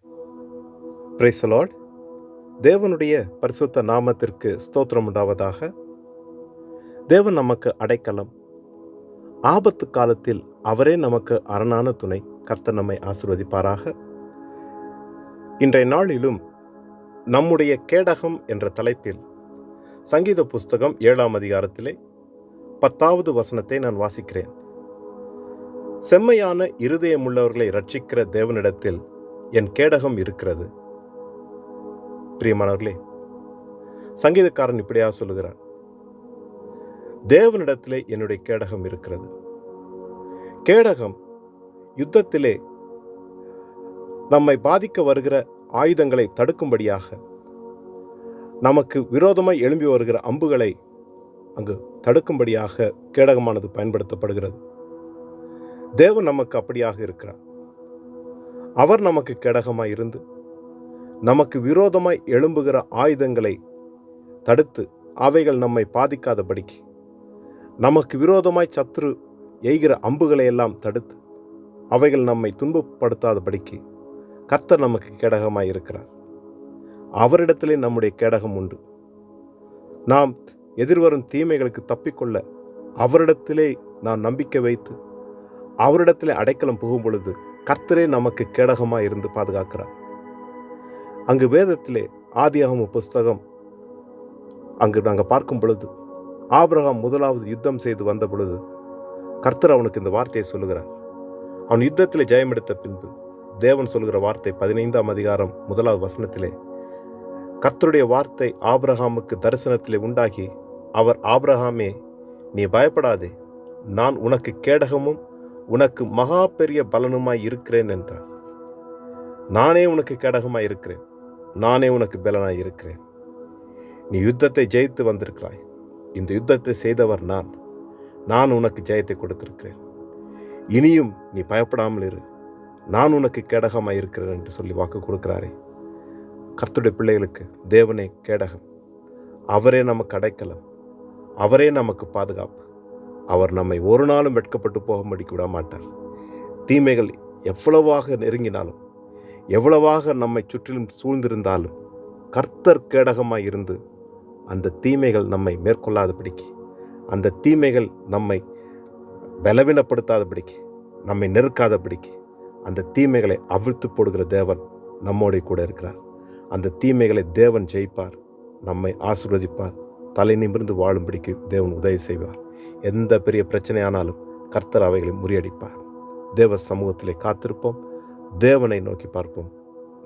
Praise the Lord. தேவனுடைய பரிசுத்த நாமத்திற்கு ஸ்தோத்திரம் உண்டாவதாக. தேவன் நமக்கு அடைக்கலம், ஆபத்து காலத்தில் அவரே நமக்கு அரணான துணை. கர்த்தர் நம்மை ஆசீர்வதிப்பாராக. இன்றைய நாளிலும் நம்முடைய கேடகம் என்ற தலைப்பில் சங்கீத புஸ்தகம் 7ஆம் அதிகாரத்திலே 10வது வசனத்தை நான் வாசிக்கிறேன். செம்மையான இருதயமுள்ளவர்களை இரட்சிக்கிற தேவனிடத்தில் என் கேடகம் இருக்கிறது. பிரியமானவர்களே, சங்கீதக்காரன் இப்படியா சொல்லுகிறார், தேவனிடத்திலே என்னுடைய கேடகம் இருக்கிறது. கேடகம் யுத்தத்திலே நம்மை பாதிக்க வருகிற ஆயுதங்களை தடுக்கும்படியாக, நமக்கு விரோதமாய் எழும்பி வருகிற அம்புகளை அங்கு தடுக்கும்படியாக கேடகமானது பயன்படுத்தப்படுகிறது. தேவன் நமக்கு அப்படியாக இருக்கிறார். அவர் நமக்கு கேடகமாய் இருந்து நமக்கு விரோதமாய் எழும்புகிற ஆயுதங்களை தடுத்து அவைகள் நம்மை பாதிக்காதபடிக்கு, நமக்கு விரோதமாய் சத்துரு எய்கிற அம்புகளை எல்லாம் தடுத்து அவைகள் நம்மை துன்பப்படுத்தாதபடிக்கு கர்த்தர் நமக்கு கேடகமாய் இருக்கிறார். அவரிடத்திலே நம்முடைய கேடகம் உண்டு. நாம் எதிர்வரும் தீமைகளுக்கு தப்பிக்கொள்ள அவரிடத்திலே நாம் நம்பிக்கை வைத்து அவரிடத்திலே அடைக்கலம் புகும் பொழுது கர்த்தரே நமக்கு கேடகமாய் இருந்து பாதுகாக்கிறார். அங்கு வேதத்திலே ஆதியாகம புஸ்தகம் அங்கு நாங்கள் பார்க்கும் பொழுது, ஆபிரகாம் முதலாவது யுத்தம் செய்து வந்த பொழுது கர்த்தர் அவனுக்கு இந்த வார்த்தையை சொல்லுகிறார். அவன் யுத்தத்தில் ஜெயம் எடுத்த பின்பு தேவன் சொல்லுகிற வார்த்தை 15ஆம் அதிகாரம் 1வது வசனத்திலே, கர்த்தருடைய வார்த்தை ஆபிரகாமுக்கு தரிசனத்திலே உண்டாகி, அவர், ஆபிரகாமே, நீ பயப்படாதே, நான் உனக்கு கேடகமும் உனக்கு மகா பெரிய பலனுமாய் இருக்கிறேன் என்றார். நானே உனக்கு கேடகமாய் இருக்கிறேன், நானே உனக்கு பலனாய் இருக்கிறேன். நீ யுத்தத்தை ஜெயித்து வந்திருக்கிறாய். இந்த யுத்தத்தை செய்தவர் நான் உனக்கு ஜெயத்தை கொடுத்திருக்கிறேன். இனியும் நீ பயப்படாமல் இரு, நான் உனக்கு கேடகமாய் இருக்கிறேன் என்று சொல்லி வாக்கு கொடுக்கிறாரே. கர்த்தருடைய பிள்ளைகளுக்கு தேவனே கேடகம். அவரே நமக்கு அடைக்கலம், அவரே நமக்கு பாதுகாப்பு. அவர் நம்மை ஒரு நாளும் வெட்கப்பட்டு போகும்படி விட மாட்டார். தீமைகள் எவ்வளவாக நெருங்கினாலும், எவ்வளவாக நம்மை சுற்றிலும் சூழ்ந்திருந்தாலும் கர்த்தர் கேடகமாய் இருந்து அந்த தீமைகள் நம்மை மேற்கொள்ளாதபடிக்கு, அந்த தீமைகள் நம்மை பலவீனப்படுத்தாதபடிக்கு, நம்மை நெருக்காதபடிக்கு, அந்த தீமைகளை அவிழ்த்து போடுகிற தேவன் நம்மோட கூட இருக்கிறார். அந்த தீமைகளை தேவன் ஜெயிப்பார், நம்மை ஆசீர்வதிப்பார், தலை நிமிர்ந்து வாழும்படிக்கு தேவன் உதவி செய்வார். எந்த பெரிய பிரச்சனையானாலும் கர்த்தர் அவைகளை முறியடிப்பார். தேவ சமூகத்திலே காத்திருப்போம், தேவனை நோக்கி பார்ப்போம்,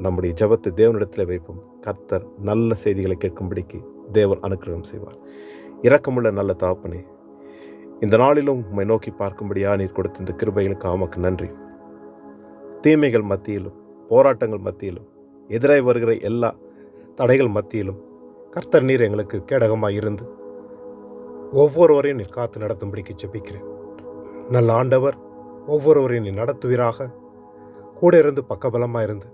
நம்முடைய ஜெபத்தை தேவனிடத்தில் வைப்போம். கர்த்தர் நல்ல செய்திகளை கேட்கும்படிக்கு தேவன் அனுக்கிரகம் செய்வார். இரக்கமுள்ள நல்ல தகப்பனே, இந்த நாளிலும் உம்மை நோக்கி பார்க்கும்படியா நீர் கொடுத்த இந்த கிருபைகளுக்கு உமக்கு நன்றி. தீமைகள் மத்தியிலும், போராட்டங்கள் மத்தியிலும், எதிராய் வருகிற எல்லா தடைகள் மத்தியிலும் கர்த்தர் நீர் எங்களுக்கு கேடகமாய் இருந்து ஒவ்வொருவரையும் நீர் காத்து நடத்தும்படிக்கு ஜெபிக்கிறேன். நல்ல ஆண்டவர், ஒவ்வொருவரையும் நீ நடத்துவீராக. கூட இருந்து பக்கபலமாக இருந்து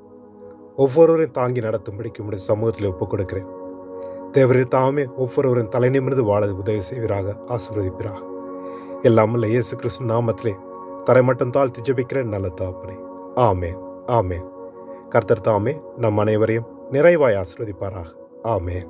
ஒவ்வொருவரையும் தாங்கி நடத்தும்படிக்கு உடைய சமூகத்தில் ஒப்புக் கொடுக்கிறேன். தேவரே தாமே ஒவ்வொருவரையும் தலை நிமிர்ந்து வாழ உதவி செய்வீராக, ஆசீர்வதிப்பீராக. எல்லாமல்ல இயேசு கிறிஸ்து நாமத்திலே தரை மட்டும் தாழ்த்தி ஜெபிக்கிறேன் நல்ல தகப்பனே. ஆமென், ஆமென். கர்த்தர் தாமே நம் அனைவரையும் நிறைவாய் ஆசீர்வதிப்பாராக. ஆமென்.